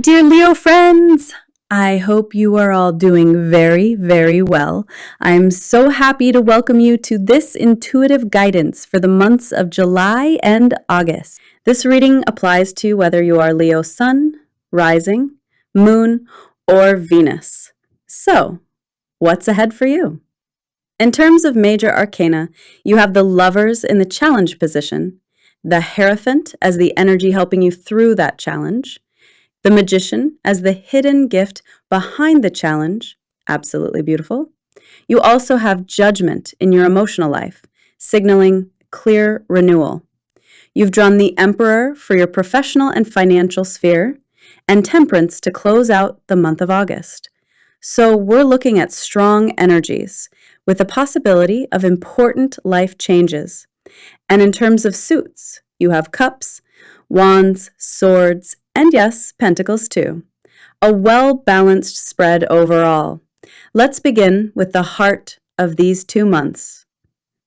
dear Leo friends! I hope you are all doing very, very well. I'm so happy to welcome you to this intuitive guidance for the months of July and August. This reading applies to whether you are Leo Sun, Rising, Moon, or Venus. So, what's ahead for you? In terms of major arcana, you have the Lovers in the challenge position, the Hierophant as the energy helping you through that challenge, the Magician as the hidden gift behind the challenge, absolutely beautiful. You also have Judgment in your emotional life, signaling clear renewal. You've drawn the Emperor for your professional and financial sphere, and Temperance to close out the month of August. So we're looking at strong energies with the possibility of important life changes. And in terms of suits, you have Cups, Wands, Swords, and yes, Pentacles too. A well-balanced spread overall. Let's begin with the heart of these 2 months.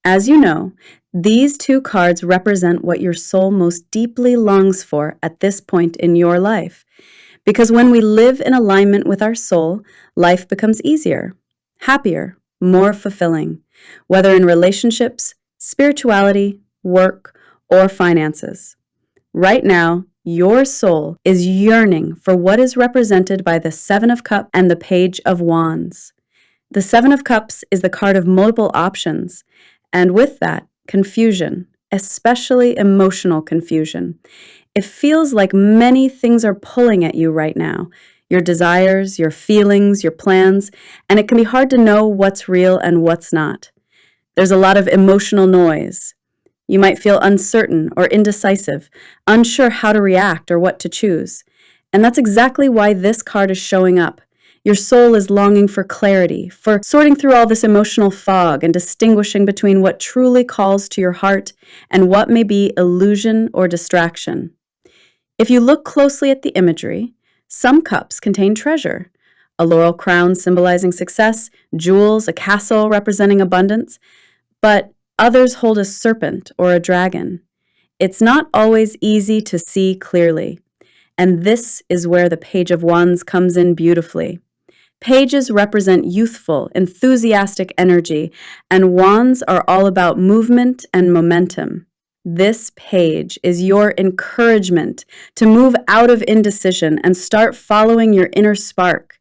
As you know, these 2 cards represent what your soul most deeply longs for at this point in your life. Because when we live in alignment with our soul, life becomes easier, happier, more fulfilling, whether in relationships, spirituality, work, or finances. Right now, your soul is yearning for what is represented by the Seven of Cups and the Page of Wands. The Seven of Cups is the card of multiple options, and with that, confusion, especially emotional confusion. It feels like many things are pulling at you right now, your desires, your feelings, your plans, and it can be hard to know what's real and what's not. There's a lot of emotional noise. You might feel uncertain or indecisive, unsure how to react or what to choose. And that's exactly why this card is showing up. Your soul is longing for clarity, for sorting through all this emotional fog and distinguishing between what truly calls to your heart and what may be illusion or distraction. If you look closely at the imagery, some cups contain treasure, a laurel crown symbolizing success, jewels, a castle representing abundance, but others hold a serpent or a dragon. It's not always easy to see clearly, and this is where the Page of Wands comes in beautifully. Pages represent youthful, enthusiastic energy, and wands are all about movement and momentum. This page is your encouragement to move out of indecision and start following your inner spark.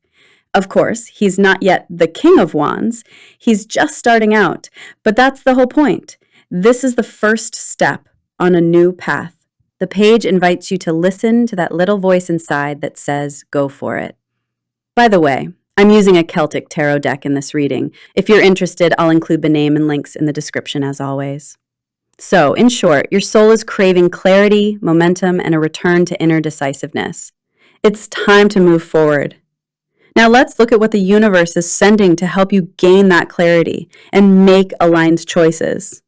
Of course, he's not yet the King of Wands. He's just starting out, but that's the whole point. This is the first step on a new path. The page invites you to listen to that little voice inside that says, go for it. By the way, I'm using a Celtic tarot deck in this reading. If you're interested, I'll include the name and links in the description as always. So, in short, your soul is craving clarity, momentum, and a return to inner decisiveness. It's time to move forward. Now let's look at what the universe is sending to help you gain that clarity and make aligned choices.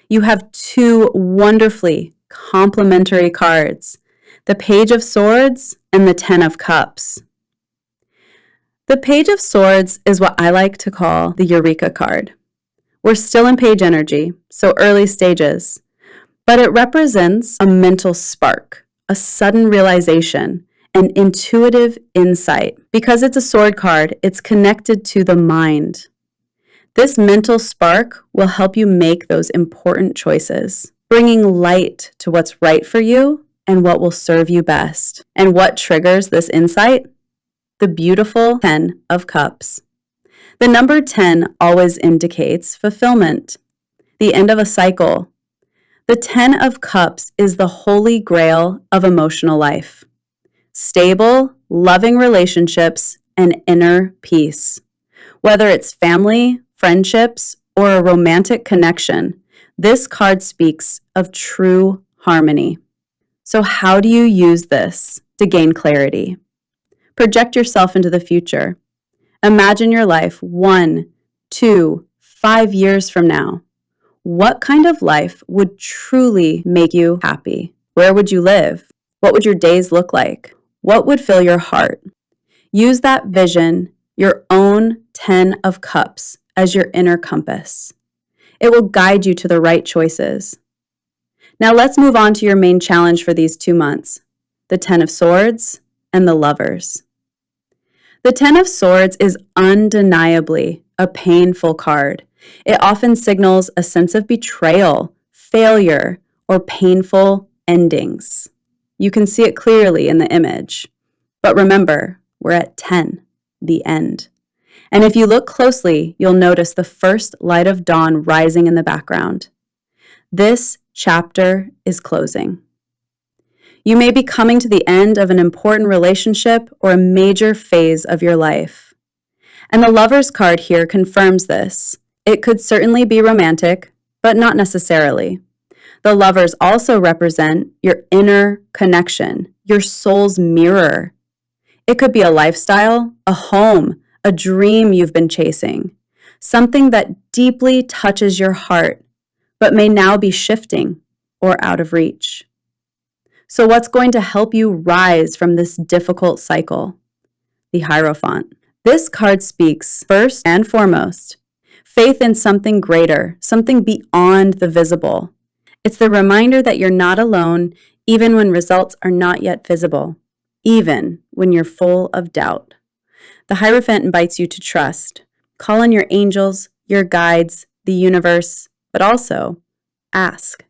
You have 2 wonderfully complementary cards, the Page of Swords and the Ten of Cups. The Page of Swords is what I like to call the Eureka card. We're still in page energy, so early stages, but it represents a mental spark, a sudden realization, an intuitive insight. Because it's a sword card, it's connected to the mind. This mental spark will help you make those important choices, bringing light to what's right for you and what will serve you best. And what triggers this insight? The beautiful 10 of Cups. The number 10 always indicates fulfillment, the end of a cycle. The 10 of Cups is the holy grail of emotional life. Stable, loving relationships, and inner peace. Whether it's family, friendships, or a romantic connection, this card speaks of true harmony. So how do you use this to gain clarity? Project yourself into the future. Imagine your life 1, 2, 5 years from now. What kind of life would truly make you happy? Where would you live? What would your days look like? What would fill your heart? Use that vision, your own 10 of Cups, as your inner compass. It will guide you to the right choices. Now let's move on to your main challenge for these 2 months, the 10 of Swords and the Lovers. The Ten of Swords is undeniably a painful card. It often signals a sense of betrayal, failure, or painful endings. You can see it clearly in the image. But remember, we're at 10, the end. And if you look closely, you'll notice the first light of dawn rising in the background. This chapter is closing. You may be coming to the end of an important relationship or a major phase of your life. And the Lover's card here confirms this. It could certainly be romantic, but not necessarily. The Lovers also represent your inner connection, your soul's mirror. It could be a lifestyle, a home, a dream you've been chasing, something that deeply touches your heart, but may now be shifting or out of reach. So what's going to help you rise from this difficult cycle? The Hierophant. This card speaks, first and foremost, faith in something greater, something beyond the visible. It's the reminder that you're not alone, even when results are not yet visible, even when you're full of doubt. The Hierophant invites you to trust. Call on your angels, your guides, the universe, but also ask.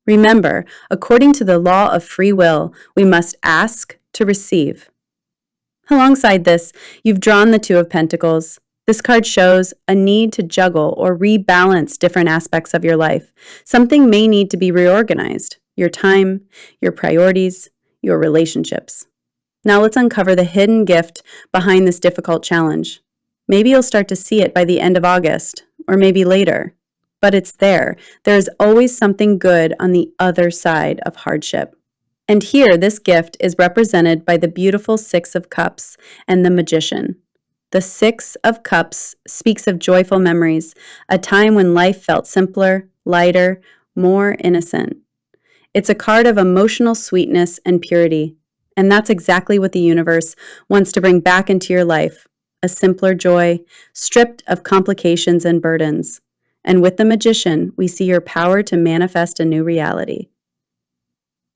Remember, according to the law of free will, we must ask to receive. Alongside this, you've drawn the Two of Pentacles. This card shows a need to juggle or rebalance different aspects of your life. Something may need to be reorganized. Your time, your priorities, your relationships. Now let's uncover the hidden gift behind this difficult challenge. Maybe you'll start to see it by the end of August, or maybe later. But it's there. There's always something good on the other side of hardship. And here, this gift is represented by the beautiful Six of Cups and the Magician. The Six of Cups speaks of joyful memories, a time when life felt simpler, lighter, more innocent. It's a card of emotional sweetness and purity. And that's exactly what the universe wants to bring back into your life, a simpler joy, stripped of complications and burdens. And with the Magician, we see your power to manifest a new reality.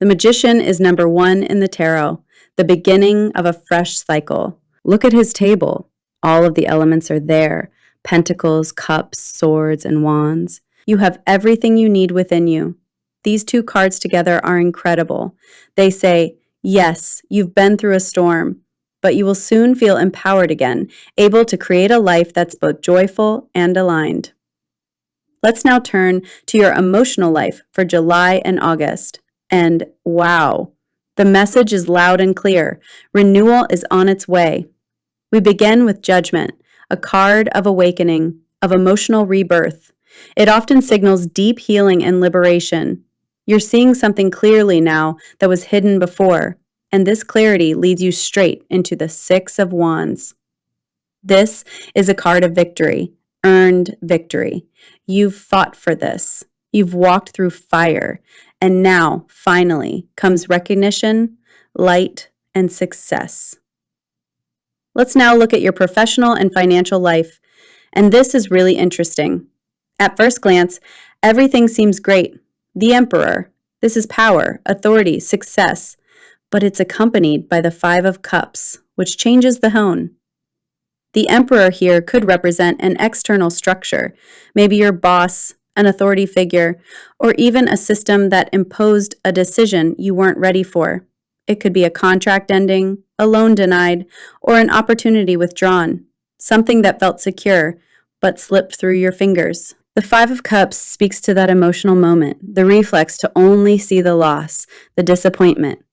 The Magician is number 1 in the tarot, the beginning of a fresh cycle. Look at his table. All of the elements are there: pentacles, cups, swords, and wands. You have everything you need within you. These two cards together are incredible. They say, yes, you've been through a storm, but you will soon feel empowered again, able to create a life that's both joyful and aligned. Let's now turn to your emotional life for July and August. And wow, the message is loud and clear. Renewal is on its way. We begin with Judgment, a card of awakening, of emotional rebirth. It often signals deep healing and liberation. You're seeing something clearly now that was hidden before, and this clarity leads you straight into the Six of Wands. This is a card of victory, earned victory. You've fought for this. You've walked through fire, and now, finally, comes recognition, light, and success. Let's now look at your professional and financial life, and this is really interesting. At first glance, everything seems great. The Emperor. This is power, authority, success, but it's accompanied by the Five of Cups, which changes the tone. The Emperor here could represent an external structure, maybe your boss, an authority figure, or even a system that imposed a decision you weren't ready for. It could be a contract ending, a loan denied, or an opportunity withdrawn, something that felt secure but slipped through your fingers. The Five of Cups speaks to that emotional moment, the reflex to only see the loss, the disappointment.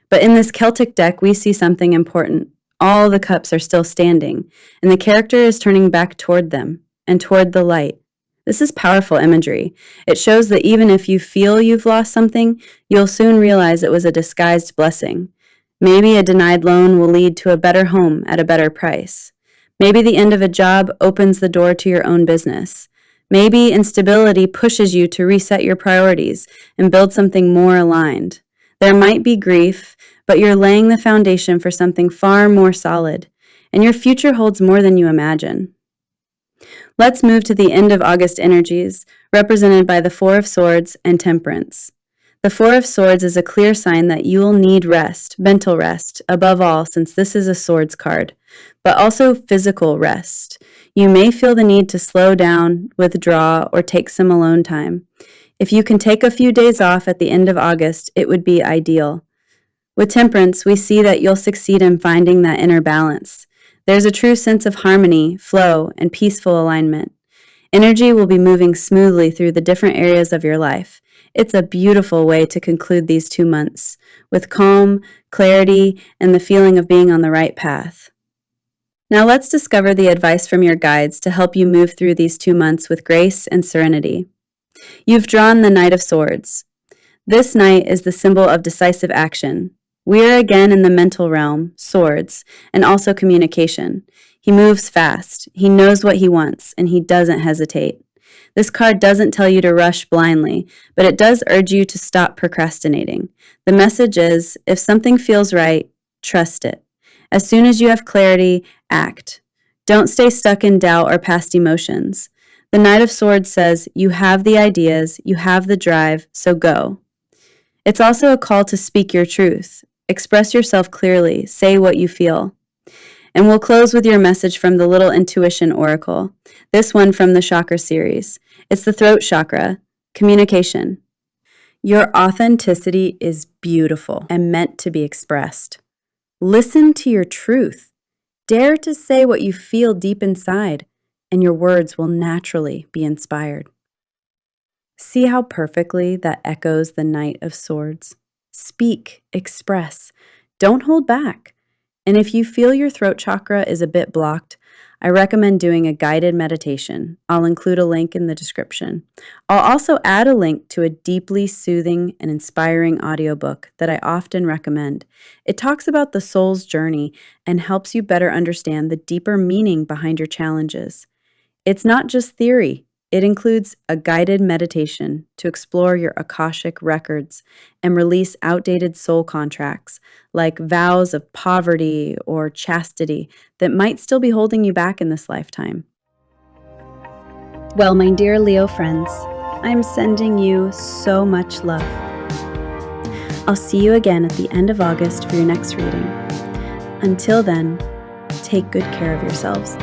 But in this Celtic deck, we see something important. All the cups are still standing, and the character is turning back toward them and toward the light. This is powerful imagery. It shows that even if you feel you've lost something, you'll soon realize it was a disguised blessing. Maybe a denied loan will lead to a better home at a better price. Maybe the end of a job opens the door to your own business. Maybe instability pushes you to reset your priorities and build something more aligned. There might be grief, but you're laying the foundation for something far more solid, and your future holds more than you imagine. Let's move to the end of August energies, represented by the Four of Swords and Temperance. The Four of Swords is a clear sign that you will need rest, mental rest, above all, since this is a Swords card, but also physical rest. You may feel the need to slow down, withdraw, or take some alone time. If you can take a few days off at the end of August, it would be ideal. With Temperance, we see that you'll succeed in finding that inner balance. There's a true sense of harmony, flow, and peaceful alignment. Energy will be moving smoothly through the different areas of your life. It's a beautiful way to conclude these 2 months, with calm, clarity, and the feeling of being on the right path. Now let's discover the advice from your guides to help you move through these 2 months with grace and serenity. You've drawn the Knight of Swords. This knight is the symbol of decisive action. We are again in the mental realm, swords, and also communication. He moves fast, he knows what he wants, and he doesn't hesitate. This card doesn't tell you to rush blindly, but it does urge you to stop procrastinating. The message is, if something feels right, trust it. As soon as you have clarity, act. Don't stay stuck in doubt or past emotions. The Knight of Swords says, you have the ideas, you have the drive, so go. It's also a call to speak your truth. Express yourself clearly, say what you feel. And we'll close with your message from the Little Intuition Oracle, this one from the Chakra series. It's the throat chakra, communication. Your authenticity is beautiful and meant to be expressed. Listen to your truth. Dare to say what you feel deep inside, and your words will naturally be inspired. See how perfectly that echoes the Knight of Swords? Speak, express, don't hold back. And if you feel your throat chakra is a bit blocked, I recommend doing a guided meditation. I'll include a link in the description. I'll also add a link to a deeply soothing and inspiring audiobook that I often recommend. It talks about the soul's journey and helps you better understand the deeper meaning behind your challenges. It's not just theory. It includes a guided meditation to explore your Akashic Records and release outdated soul contracts like vows of poverty or chastity that might still be holding you back in this lifetime. Well, my dear Leo friends, I'm sending you so much love. I'll see you again at the end of August for your next reading. Until then, take good care of yourselves.